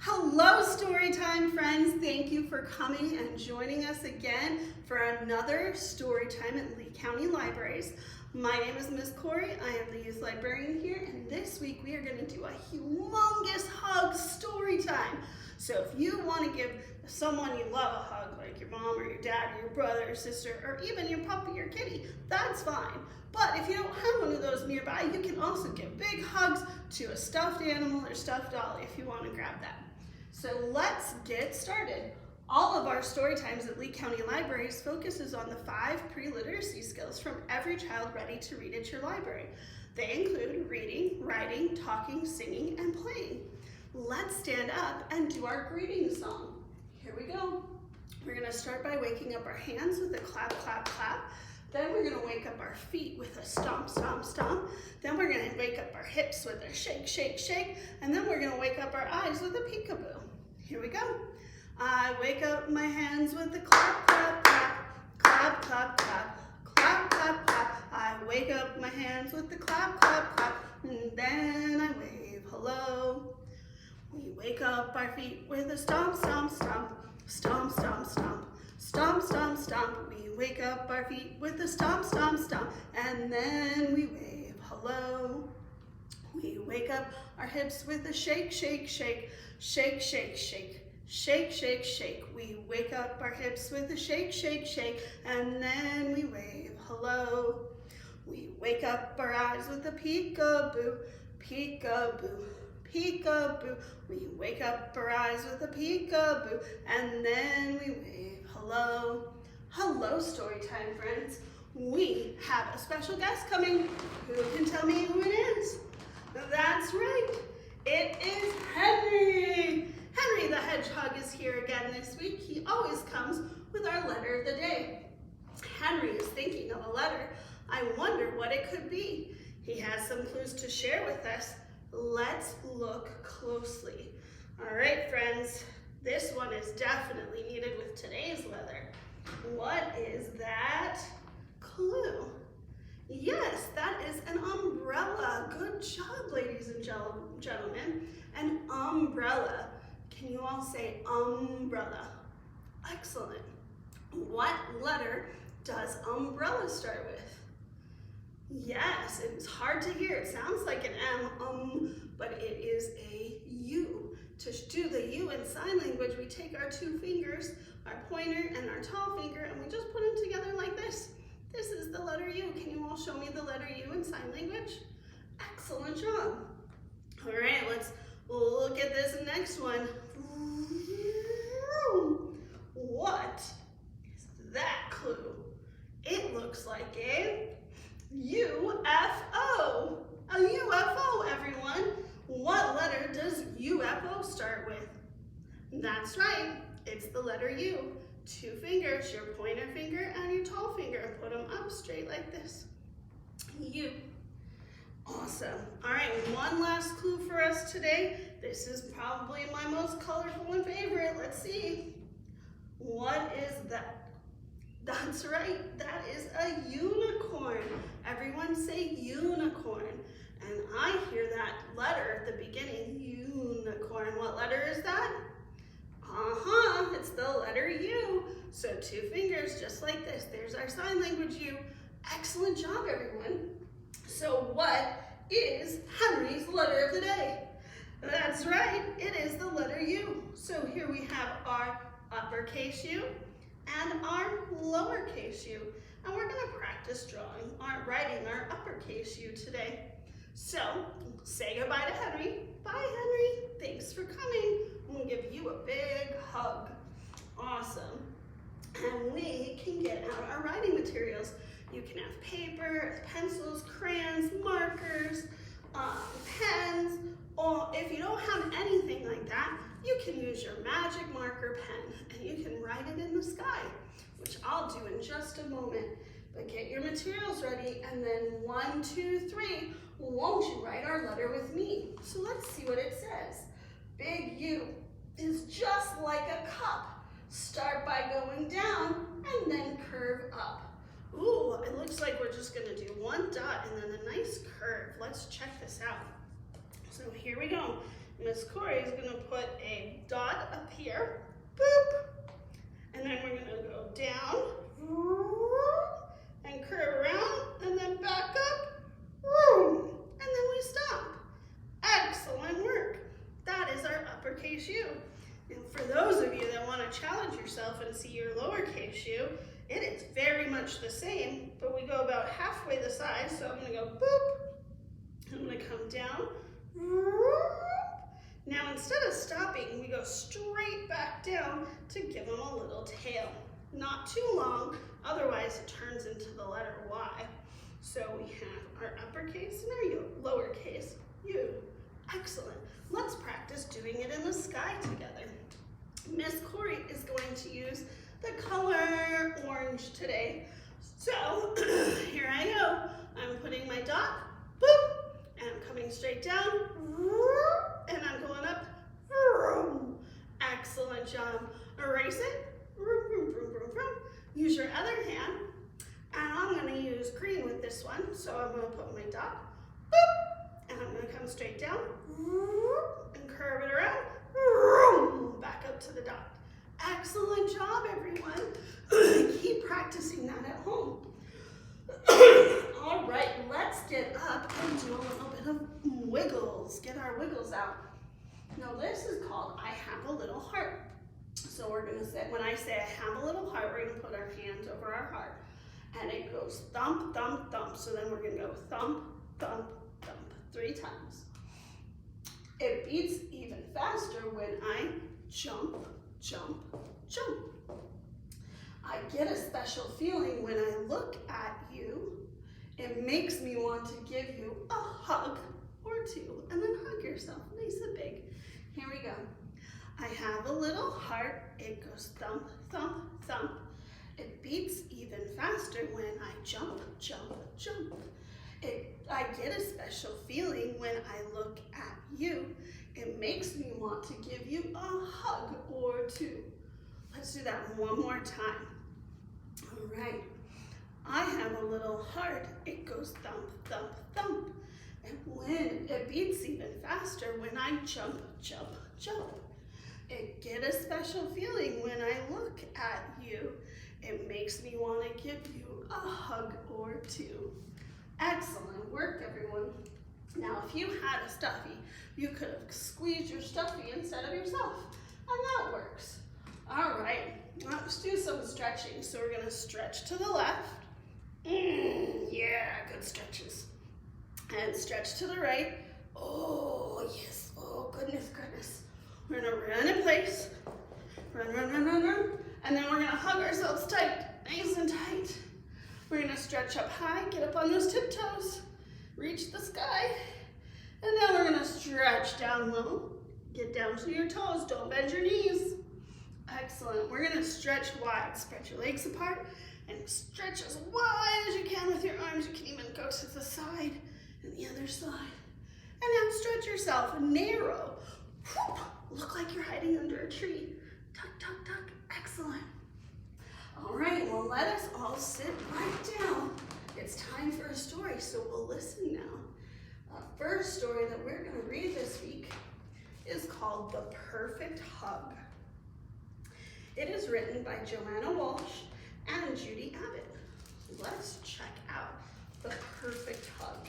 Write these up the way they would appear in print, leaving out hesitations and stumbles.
Hello, Storytime friends. Thank you for coming and joining us again for another Storytime at Lee County Libraries. My name is Miss Corrie. I am the youth librarian here, and this week we are going to do a humongous hug story time. So if you want to give someone you love a hug, like your mom or your dad or your brother or sister, or even your puppy or kitty, that's fine. But if you don't have one of those nearby, you can also give big hugs to a stuffed animal or stuffed dolly if you want to grab that. So let's get started. All of our story times at Lee County Libraries focuses on the 5 pre-literacy skills from every child ready to read at your library. They include reading, writing, talking, singing, and playing. Let's stand up and do our greeting song. Here we go. We're going to start by waking up our hands with a clap, clap, clap. Then we're going to wake up our feet with a stomp, stomp, stomp. Then we're going to wake up our hips with a shake, shake, shake. And then we're going to wake up our eyes with a peekaboo. Here we go. I wake up my hands with a clap, clap, clap, clap, clap, clap, clap, clap, clap. I wake up my hands with the clap, clap, clap, and then I wave hello. We wake up our feet with a stomp, stomp, stomp, stomp, stomp, stomp, stomp, stomp, stomp. We wake up our feet with a stomp, stomp, stomp, and then we wave hello. We wake up our hips with a shake, shake, shake, shake, shake, shake, shake, shake, shake. We wake up our hips with a shake, shake, shake, and then we wave hello. We wake up our eyes with a peekaboo, peekaboo, peekaboo. We wake up our eyes with a peekaboo, and then we wave hello. Hello, Storytime friends. We have a special guest coming. Who can tell me who it is? That's right. It is Henry. Henry the Hedgehog is here again this week. He always comes with our letter of the day. Henry is thinking of a letter. I wonder what it could be. He has some clues to share with us. Let's look closely. All right, friends, this one is definitely needed with today's letter. What is that clue? Yes, that is an umbrella. Good job, ladies and gentlemen. An umbrella. Can you all say umbrella? Excellent. What letter does umbrella start with? Yes, it's hard to hear. It sounds like an M, but it is a U. To do the U in sign language, we take our 2 fingers, our pointer and our tall finger, and we just put them together like this. This is the letter U. Can you all show me the letter U in sign language? Excellent job. All right, let's look at this next one. What is that clue? It looks like a UFO. A UFO, everyone. What letter does UFO start with? That's right, it's the letter U. 2 fingers, your pointer finger and your tall finger. Put them up straight like this. U. Awesome. All right, one last clue for us today. This is probably my most colorful and favorite. Let's see. What is that? That's right, that is a unicorn. Everyone say unicorn. And I hear that letter at the beginning, unicorn. What letter is that? It's the letter U. So 2 fingers, just like this. There's our sign language U. Excellent job, everyone. So what is Henry's letter of the day? That's right, it is the letter U. So here we have our uppercase U and our lowercase U. And we're gonna practice writing our uppercase U today. So say goodbye to Henry. Bye, Henry. Thanks for coming. I'm gonna give you a big hug. Awesome. And we can get out our writing materials. You can have paper, pencils, crayons, markers, pens, or if you don't have anything like that, you can use your magic marker pen and you can write it in the sky, which I'll do in just a moment. But get your materials ready, and then 1, 2, 3, won't you write our letter with me? So let's see what it says. Big U is just like a cup. Start by going down and then curve up. Ooh, it looks like we're just gonna do 1 dot and then a nice curve. Let's check this out. So here we go. Miss Corrie is gonna put a dot up here, boop, and then we're gonna go down, and curve around, and then back up, and then we stop. Excellent work. That is our uppercase U. And for those of you that want to challenge yourself and see your lowercase u, it is very much the same, but we go about halfway the size. So I'm going to go boop. I'm going to come down. Now instead of stopping, we go straight back down to give them a little tail. Not too long, otherwise it turns into the letter Y. So we have our uppercase and our lowercase u. Excellent. Let's practice doing it in the sky together. Miss Corrie is going to use the color orange today. So here I go. I'm putting my dot, boop, and I'm coming straight down, and I'm going up. Excellent job. Erase it. Use your other hand, and I'm going to use green with this one. So I'm going to put my dot, boop, and I'm going to come straight down and curve it around, back up to the dot. Excellent job, everyone. Keep practicing that at home. All right, let's get up and do a little bit of wiggles. Get our wiggles out. Now this is called I Have a Little Heart. So we're gonna say, when I say I have a little heart, we're gonna put our hands over our heart. And it goes thump, thump, thump. So then we're gonna go thump, thump, thump 3 times. It beats even faster when I jump, jump, jump. I get a special feeling when I look at you. It makes me want to give you a hug or 2 and then hug yourself nice and big. Here we go. I have a little heart. It goes thump, thump, thump. It beats even faster when I jump, jump, jump. I get a special feeling when I look at you. It makes me want to give you a hug or 2. Let's do that one more time. All right. I have a little heart. It goes thump, thump, thump. And when it beats even faster when I jump, jump, jump. It get a special feeling when I look at you. It makes me want to give you a hug or 2. Excellent work, everyone. Now, if you had a stuffy, you could have squeezed your stuffy instead of yourself, and that works. All right, let's do some stretching. So we're gonna stretch to the left. Yeah, good stretches. And stretch to the right. Oh, yes, oh, goodness, goodness. We're gonna run in place. Run, run, run, run, run. And then we're gonna hug ourselves tight, nice and tight. We're gonna stretch up high, get up on those tiptoes, reach the sky. And then we're gonna stretch down low, get down to your toes, don't bend your knees. Excellent, we're gonna stretch wide. Spread your legs apart and stretch as wide as you can with your arms. You can even go to the side and the other side. And now stretch yourself, narrow. Look like you're hiding under a tree. Tuck, tuck, tuck, excellent. All right, well, let us all sit right down. It's time for a story, so we'll listen now. First story that we're gonna read this week is called The Perfect Hug. It is written by Joanna Walsh and Judi Abbot. Let's check out The Perfect Hug.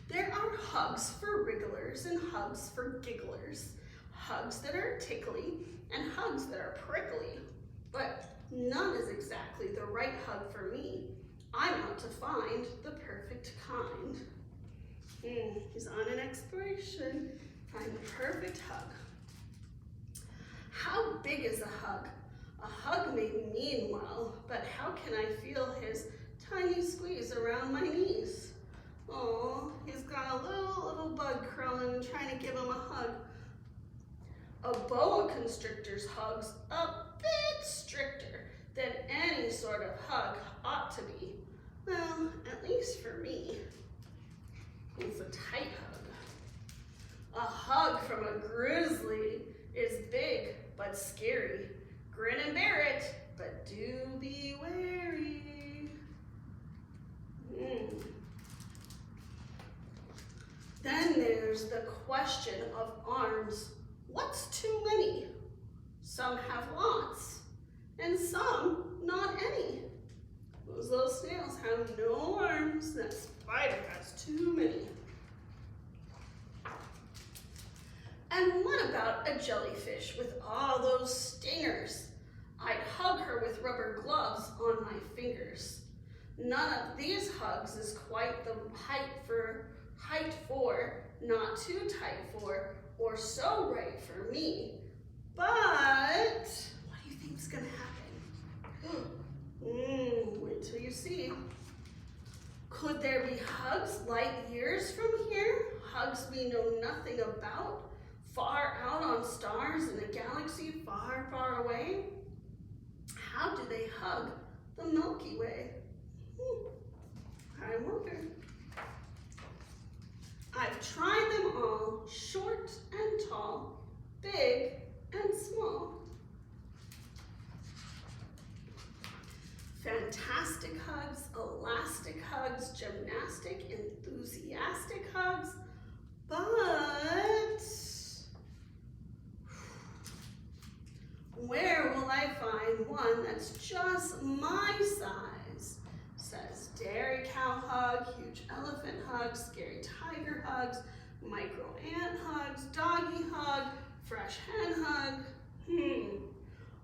There are hugs for wrigglers and hugs for gigglers. Hugs that are tickly and hugs that are prickly. But none is exactly the right hug for me. I'm out to find the perfect kind. He's on an exploration. Find the perfect hug. How big is a hug? A hug may mean well, but how can I feel his tiny squeeze around my knees? Oh, he's got a little bug crawling, trying to give him a hug. A boa constrictor's hug's a bit stricter than any sort of hug ought to be. Well, at least for me. It's a tight hug. A hug from a grizzly is big but scary. Grin and bear it, but do be wary. Then there's the question of arms. What's too many? Some have lots, and some not any. Those little snails have no arms. That spider has too many. And what about a jellyfish with all those stingers? I'd hug her with rubber gloves on my fingers. None of these hugs is quite the height for, not too tight for, or so right for me. But what do you think's gonna happen? Wait till you see. Could there be hugs light years from here? Hugs we know nothing about? Far out on stars in a galaxy far, far away? How do they hug the Milky Way? I wonder. I've tried them all, short and tall, big and small. Fantastic hugs, elastic hugs, gymnastic, enthusiastic hugs, but where will I find one that's just my size? Says dairy cow hug, huge elephant hug, scary tiger hugs, micro ant hugs, doggy hug, fresh hen hug.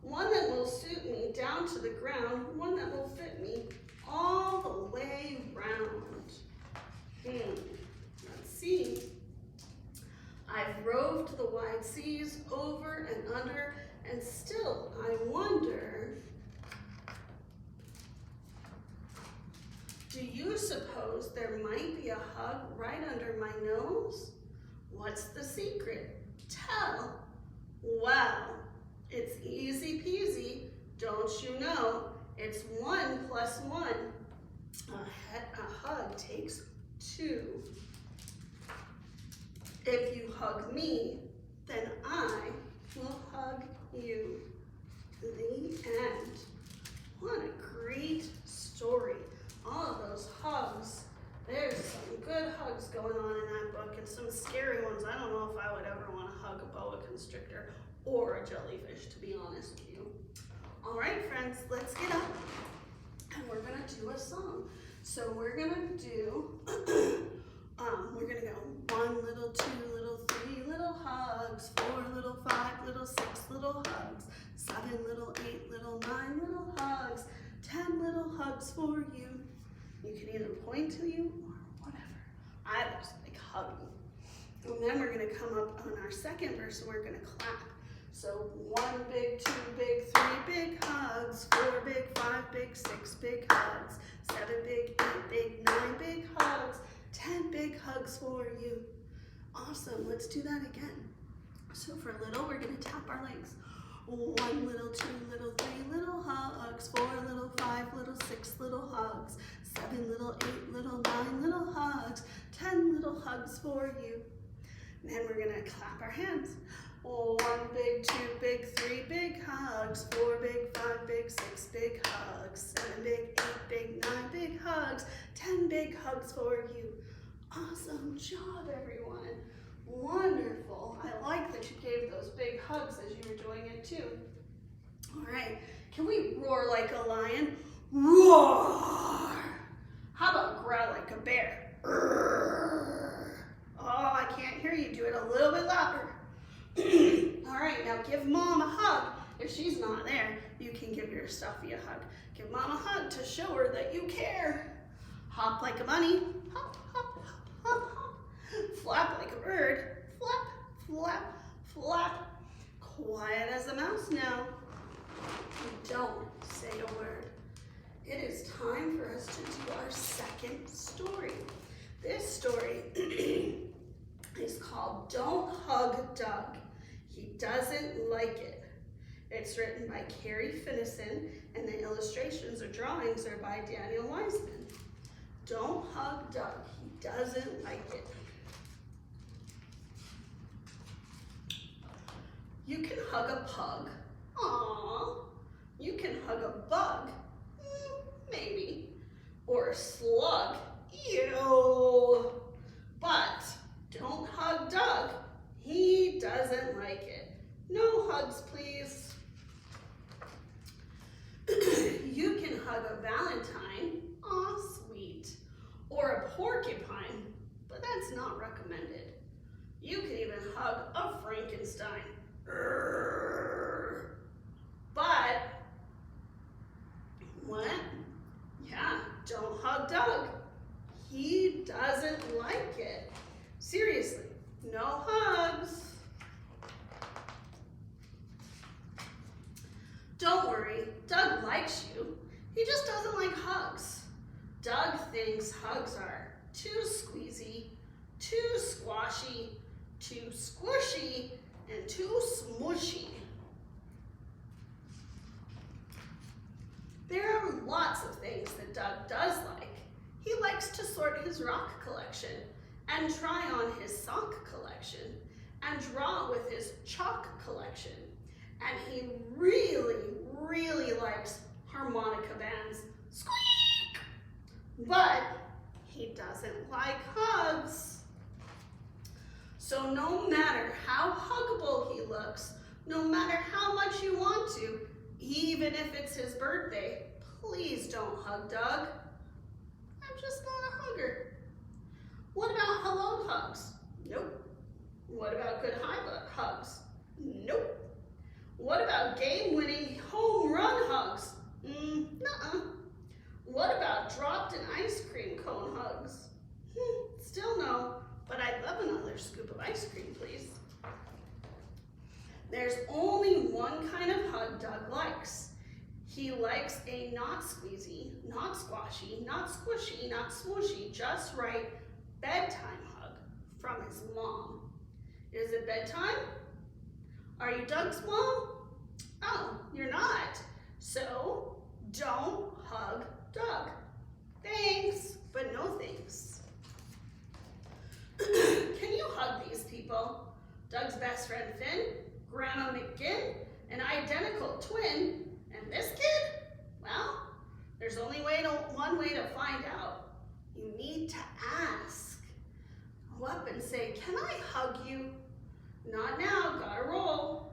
One that will suit me down to the ground, one that will fit me all the way round. Let's see. I've roved the wide seas over and under, and still I wonder, do you suppose there might be a hug right under my nose? What's the secret? Tell. Well, it's easy peasy, don't you know? It's 1 plus 1. A hug takes 2. If you hug me, then I will hug you. The end. What a great story. All of those hugs. There's some good hugs going on in that book and some scary ones. I don't know if I would ever want to hug a boa constrictor or a jellyfish, to be honest with you. All right, friends, let's get up and we're gonna do a song. So we're gonna do, we're gonna go 1 little, 2 little, 3 little hugs, 4 little, 5 little, 6 little hugs, 7 little, 8 little, 9 little hugs, 10 little hugs for you. You can either point to you or whatever. I just like hugging. And then we're gonna come up on our second verse and we're gonna clap. So 1 big, 2 big, 3 big hugs, 4 big, 5 big, 6 big hugs, 7 big, 8 big, 9 big hugs, 10 big hugs for you. Awesome, let's do that again. So for little, we're gonna tap our legs. 1 little, 2 little, 3 little hugs, 4 little, 5 little, 6 little hugs, 7 little, 8 little, 9 little hugs, 10 little hugs for you. And then we're gonna clap our hands. 1 big, 2 big, 3 big hugs, 4 big, 5 big, 6 big hugs, 7 big, 8 big, 9 big hugs, 10 big hugs for you. Awesome job, everyone. Wonderful. I like that you gave those big hugs as you were doing it too. All right, can we roar like a lion? Roar! How about growl like a bear? Oh, I can't hear you. Do it a little bit louder. All right, now give Mom a hug. If she's not there, you can give your stuffy a hug. Give Mom a hug to show her that you care. Hop like a bunny. Hop, hop, hop, hop, hop. Flap like a bird. Flap, flap, flap. Quiet as a mouse now. Don't say a word. It is time for us to do our second story. This story is called Don't Hug Doug. He Doesn't Like It. It's written by Carrie, Finison, and the illustrations or drawings are by Daniel Wiseman. Don't hug Doug. He doesn't like it. You can hug a pug. Aww. You can hug a bug. Maybe. Or a slug. Ew. But don't that's not recommended. You can even hug a Frankenstein. But, what? Yeah, don't hug Doug. He doesn't like it. Seriously, no hugs. Don't worry, Doug likes you. He just doesn't like hugs. Doug thinks hugs are too squeezy, too squashy, too squishy, and too smushy. There are lots of things that Doug does like. He likes to sort his rock collection and try on his sock collection and draw with his chalk collection. And he really, really likes harmonica bands. Squeak! But he doesn't like hugs. So no matter how huggable he looks, no matter how much you want to, even if it's his birthday, please don't hug Doug. I'm just not a hugger. What about hello hugs? Nope. What about good hugs? Nope. What about game-winning home run hugs? Nuh-uh. What about dropped in ice cream cone hugs? Still no, but I'd love another scoop of ice cream, please. There's only one kind of hug Doug likes. He likes a not squeezy, not squashy, not squishy, not swooshy, just right bedtime hug from his mom. Is it bedtime? Are you Doug's mom? Oh, you're not. So don't hug Doug. Thanks, but no thanks. Can you hug these people? Doug's best friend Finn, Grandma McGinn, an identical twin, and this kid? Well, there's only one way to find out. You need to ask. Go up and say, can I hug you? Not now, gotta roll.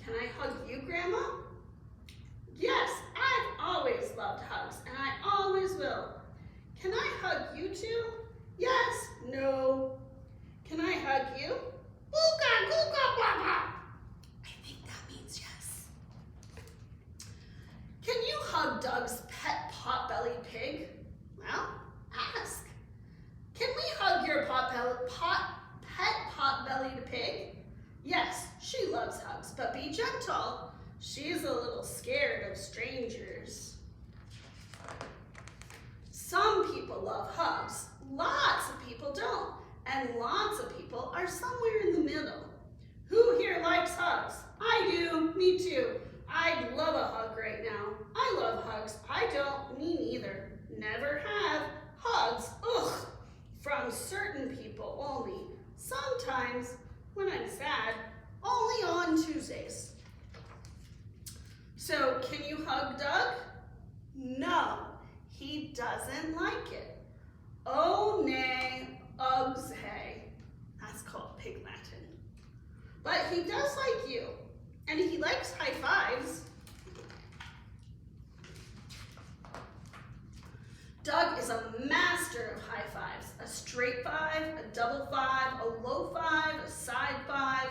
Can I hug you, Grandma? Yes, I've always loved hugs, and I always will. Can I hug you too? Yes, no. Can I hug you? Ooga, googa, baba. I think that means yes. Can you hug Doug's pet pot-bellied pig? Well, ask. Can we hug your pet pot-bellied pig? Yes, she loves hugs, but be gentle. She's a little scared of strangers. Some people love hugs, lots of people don't, and lots of people are somewhere in the middle. Who here likes hugs? I do, me too. I'd love a hug right now. I love hugs. I don't, me neither. Never have. Hugs, ugh, from certain people only. Sometimes, when I'm sad, only on Tuesdays. So, can you hug Doug? No, he doesn't like it. Oh nay, ugs hey. That's called Pig Latin. But he does like you, and he likes high fives. Doug is a master of high fives. A straight five, a double five, a low five, a side five,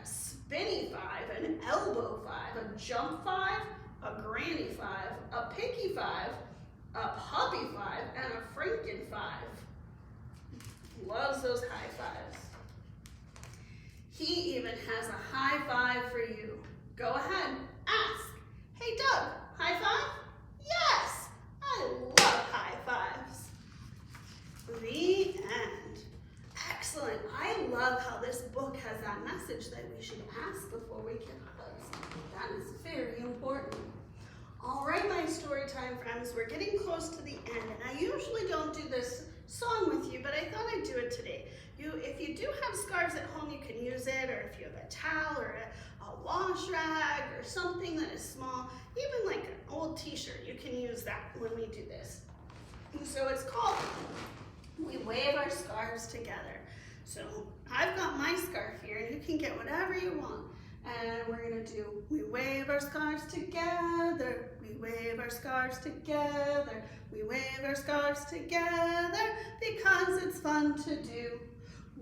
a spinny five, an elbow five, a jump five, a granny five, a picky five, a puppy five, and a Franken five. Loves those high fives. He even has a high five for you. Go ahead, ask. Hey Doug, high five? Yes, I love high fives. The end. Excellent. I love how this book has that message that we should ask before we get hugs. That is very important. All right, my Storytime friends, we're getting close to the end, and I usually don't do this song with you, but I thought I'd do it today. If you do have scarves at home, you can use it, or if you have a towel or a wash rag or something that is small, even like an old t-shirt, you can use that when we do this. And so it's called We Wave Our Scarves Together. So I've got my scarf here, and you can get whatever you want. And we're gonna do, we wave our scarves together, we wave our scarves together, we wave our scarves together, because it's fun to do.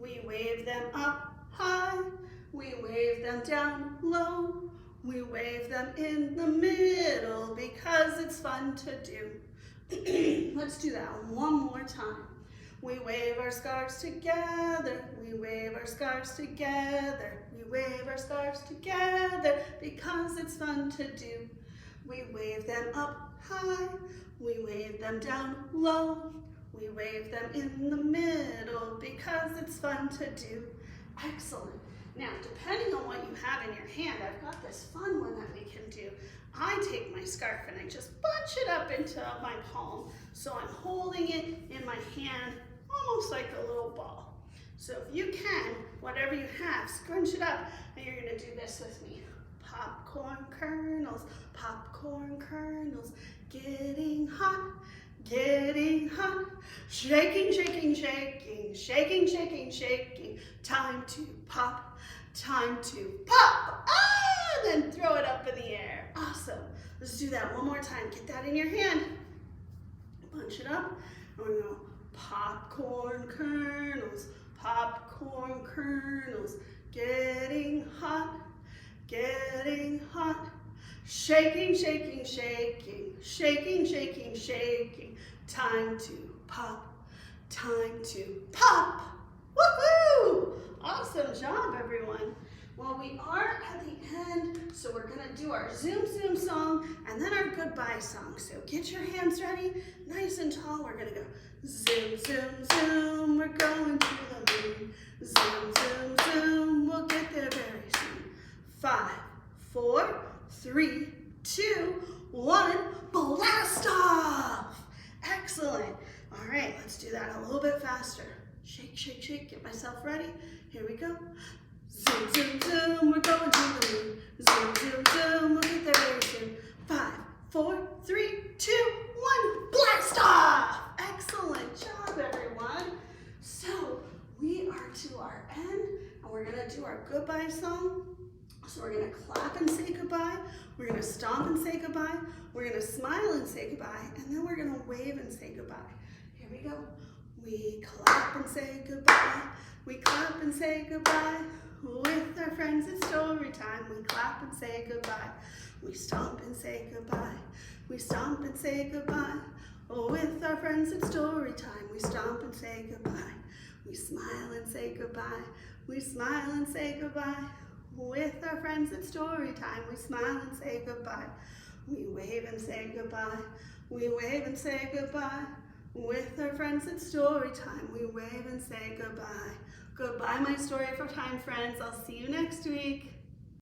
We wave them up high, we wave them down low, we wave them in the middle, because it's fun to do. Let's do that one more time. We wave our scarves together, we wave our scarves together, we wave our scarves together, because it's fun to do. We wave them up high, we wave them down low, we wave them in the middle, because it's fun to do. Excellent. Now, depending on what you have in your hand, I've got this fun one that we can do. I take my scarf and I just bunch it up into my palm. So I'm holding it in my hand, almost like a little ball. So if you can, whatever you have, scrunch it up, and you're gonna do this with me. Popcorn kernels, popcorn kernels, getting hot, getting hot. Shaking, shaking, shaking, shaking, shaking, shaking. Time to pop, time to pop. Ah, then throw it up in the air. Awesome. Let's do that one more time. Get that in your hand. Bunch it up. And we're going popcorn kernels, popcorn kernels, getting hot, getting hot. Shaking, shaking, shaking, shaking, shaking, shaking. Time to pop, time to pop. Woohoo! Awesome job, everyone. Well, we are at the end, so we're gonna do our zoom, zoom song and then our goodbye song. So get your hands ready, nice and tall. We're gonna go zoom, zoom, zoom. We're going to the moon. Zoom, zoom, zoom. We'll get there very soon. 5, 4, 3, 2, 1. Blast off! Excellent. All right, let's do that a little bit faster. Shake, shake, shake. Get myself ready. Here we go. Zoom, zoom, zoom, we're going to the moon. Zoom, zoom, zoom, we'll get there very soon. 5, 4, 3, 2, 1, blast off! Excellent job, everyone. So we are to our end, and we're gonna do our goodbye song. So we're gonna clap and say goodbye. We're gonna stomp and say goodbye. We're gonna smile and say goodbye, and then we're gonna wave and say goodbye. Here we go. We clap and say goodbye. We clap and say goodbye. With our friends, it's story time. We clap and say goodbye. We stomp and say goodbye. We stomp and say goodbye. With our friends, it's story time. We stomp and say goodbye. We smile and say goodbye. We smile and say goodbye. With our friends, it's story time. We smile and say goodbye. We wave and say goodbye. We wave and say goodbye. With our friends, it's story time. We wave and say goodbye. Goodbye, my story for time friends. I'll see you next week.